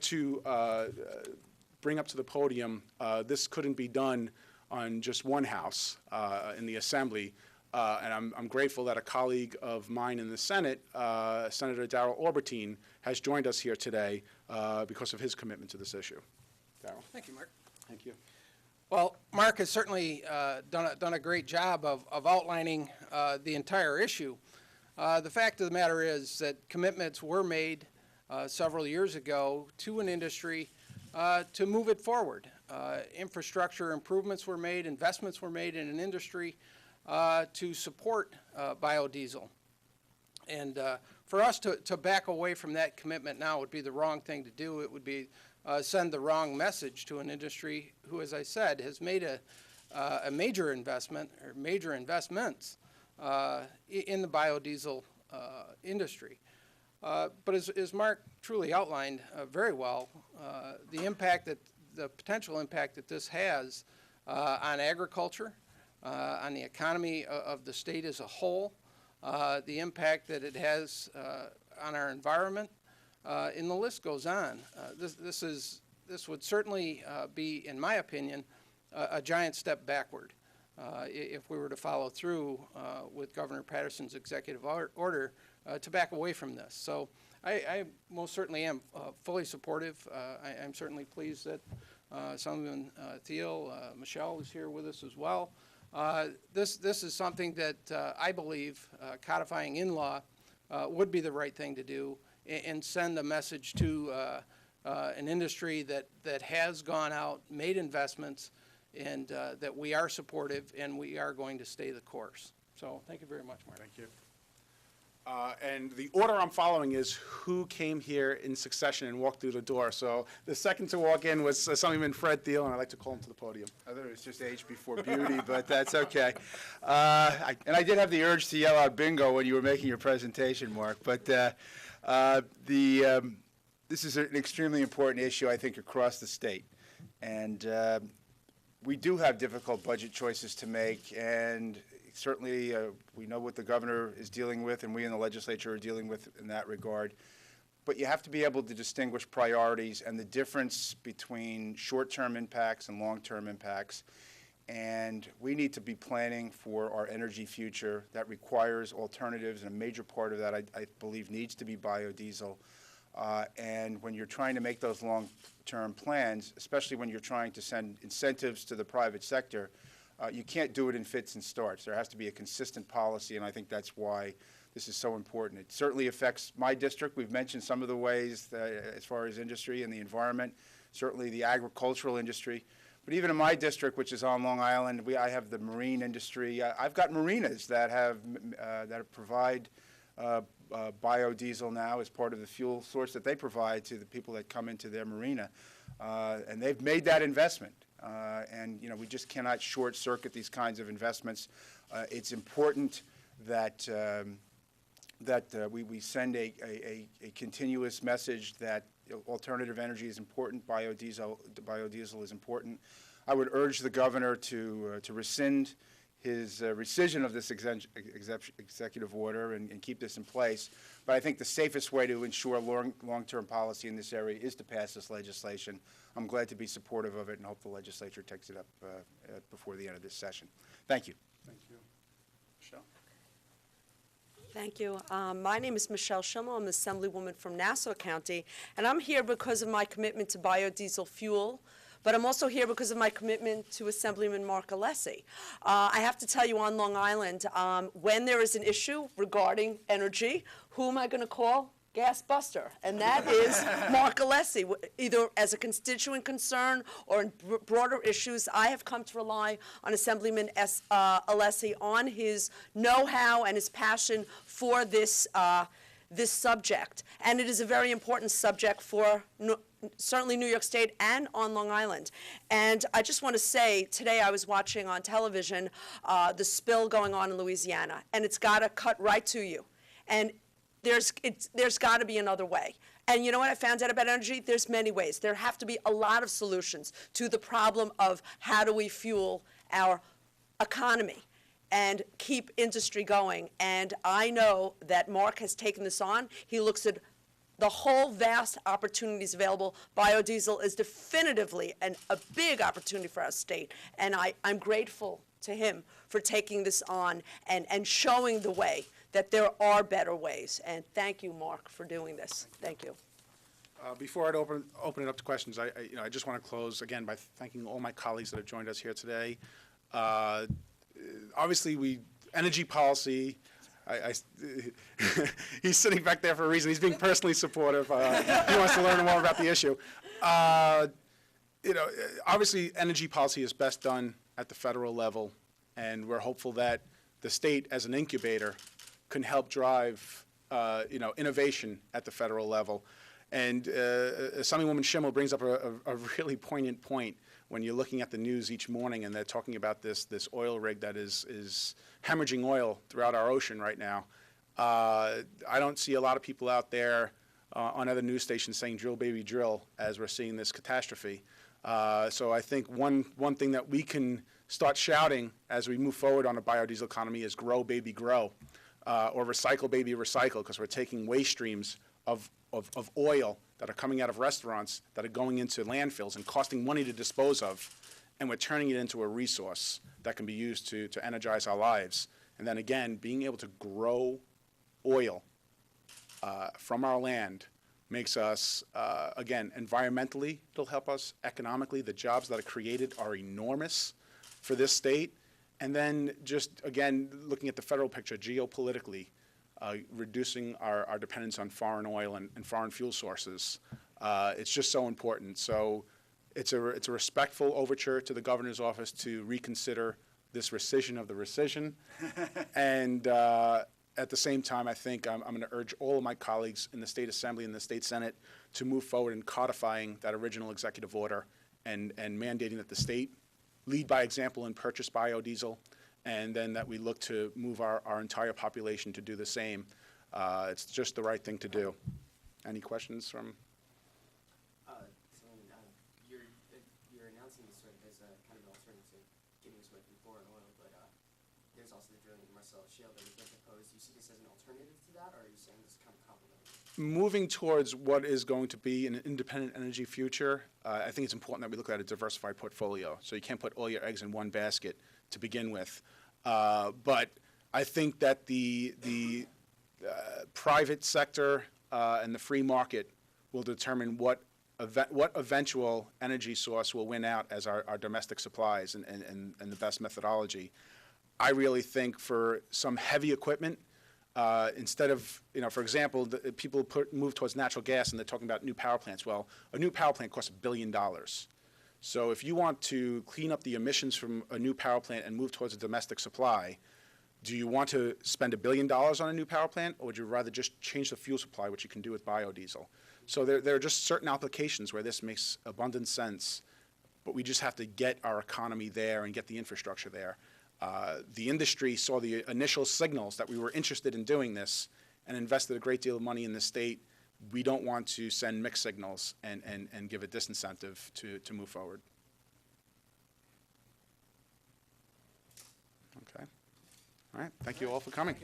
to bring up to the podium, this couldn't be done on just one house in the Assembly. And I'm grateful that a colleague of mine in the Senate, Senator Darrel Aubertine, has joined us here today because of his commitment to this issue. Darrel. Thank you, Mark. Thank you. Well, Mark has certainly done a great job of outlining the entire issue. The fact of the matter is that commitments were made several years ago to an industry to move it forward. Infrastructure improvements were made, investments were made in an industry to support biodiesel. And for us to back away from that commitment now would be the wrong thing to do. It would be send the wrong message to an industry who, as I said, has made a major investment or major investments in the biodiesel industry. But as Mark truly outlined very well, the potential impact that this has on agriculture, on the economy of the state as a whole, the impact that it has on our environment, and the list goes on. This would certainly be, in my opinion, a giant step backward if we were to follow through with Governor Paterson's executive order to back away from this. So I most certainly am fully supportive. I'm certainly pleased that Assemblyman Thiel, Michelle is here with us as well. This is something that I believe codifying in law would be the right thing to do and send a message to an industry that has gone out, made investments, and that we are supportive and we are going to stay the course. So thank you very much, Mark. Thank you. And the order I'm following is who came here in succession and walked through the door. So the second to walk in was Assemblyman Fred Thiel, and I'd like to call him to the podium. I thought it was just age before beauty, but that's okay. And I did have the urge to yell out bingo when you were making your presentation, Mark. But this is an extremely important issue, I think, across the state. And we do have difficult budget choices to make, and certainly we know what the governor is dealing with and we in the legislature are dealing with in that regard. But you have to be able to distinguish priorities and the difference between short-term impacts and long-term impacts. And we need to be planning for our energy future. That requires alternatives, and a major part of that, I believe, needs to be biodiesel. And when you're trying to make those long-term plans, especially when you're trying to send incentives to the private sector, you can't do it in fits and starts. There has to be a consistent policy, and I think that's why this is so important. It certainly affects my district. We've mentioned some of the ways that, as far as industry and the environment, certainly the agricultural industry. But even in my district, which is on Long Island, I have the marine industry. I've got marinas that provide biodiesel now as part of the fuel source that they provide to the people that come into their marina. And they've made that investment. And you know, we just cannot short circuit these kinds of investments. It's important that we send a continuous message that alternative energy is important, biodiesel is important. I would urge the governor to rescind his rescission of this executive order and keep this in place. But I think the safest way to ensure long-term policy in this area is to pass this legislation. I'm glad to be supportive of it and hope the legislature takes it up before the end of this session. Thank you. Thank you. Michelle? Thank you. My name is Michelle Schimmel. I'm an Assemblywoman from Nassau County, and I'm here because of my commitment to biodiesel fuel, but I'm also here because of my commitment to Assemblyman Marc Alessi. I have to tell you, on Long Island, when there is an issue regarding energy, who am I going to call? Gas buster, and that is Marc Alessi. Either as a constituent concern or in broader issues, I have come to rely on Assemblyman Alessi on his know-how and his passion for this this subject, and it is a very important subject for certainly New York State and on Long Island. And I just want to say, today I was watching on television the spill going on in Louisiana, and it's got to cut right to you. And there's got to be another way. And you know what I found out about energy? There's many ways. There have to be a lot of solutions to the problem of how do we fuel our economy and keep industry going. And I know that Mark has taken this on. He looks at the whole vast opportunities available. Biodiesel is definitively a big opportunity for our state, and I'm grateful to him for taking this on and showing the way that there are better ways. And thank you, Mark, for doing this. Thank you. Before I open it up to questions, I just want to close again by thanking all my colleagues that have joined us here today. Obviously, energy policy. He's sitting back there for a reason. He's being personally supportive. He wants to learn more about the issue. Obviously, energy policy is best done at the federal level, and we're hopeful that the state, as an incubator, can help drive, innovation at the federal level. And Assemblywoman Schimmel brings up a really poignant point when you're looking at the news each morning and they're talking about this oil rig that is hemorrhaging oil throughout our ocean right now. I don't see a lot of people out there on other news stations saying drill, baby, drill, as we're seeing this catastrophe. So I think one thing that we can start shouting as we move forward on a biodiesel economy is grow, baby, grow, or recycle, baby, recycle, because we're taking waste streams of oil that are coming out of restaurants that are going into landfills and costing money to dispose of, and we're turning it into a resource that can be used to energize our lives. And then again, being able to grow oil from our land makes us, again, environmentally, it'll help us. Economically, the jobs that are created are enormous for this state. And then just, again, looking at the federal picture geopolitically, reducing our dependence on foreign oil and foreign fuel sources. It's just so important. So it's a respectful overture to the governor's office to reconsider this rescission of the rescission. And at the same time, I think I'm going to urge all of my colleagues in the State Assembly and the State Senate to move forward in codifying that original executive order and mandating that the state lead by example and purchase biodiesel, and then that we look to move our entire population to do the same. It's just the right thing to do. Any questions from? You're announcing this sort of as a kind of an alternative to getting us away from foreign oil, but there's also the drilling of the Marcellus Shale that we've been proposed. Do you see this as an alternative to that, or are you saying this is kind of complementary? Moving towards what is going to be an independent energy future, I think it's important that we look at a diversified portfolio. So you can't put all your eggs in one basket to begin with. But I think that the private sector and the free market will determine what eventual energy source will win out as our domestic supplies and the best methodology. I really think for some heavy equipment, instead of, for example, people move towards natural gas and they're talking about new power plants. Well, a new power plant costs $1 billion. So if you want to clean up the emissions from a new power plant and move towards a domestic supply, do you want to spend $1 billion on a new power plant, or would you rather just change the fuel supply, which you can do with biodiesel? So there are just certain applications where this makes abundant sense, but we just have to get our economy there and get the infrastructure there. The industry saw the initial signals that we were interested in doing this and invested a great deal of money in the state. We don't want to send mixed signals and give a disincentive to move forward. Okay. All right. Thank you all for coming.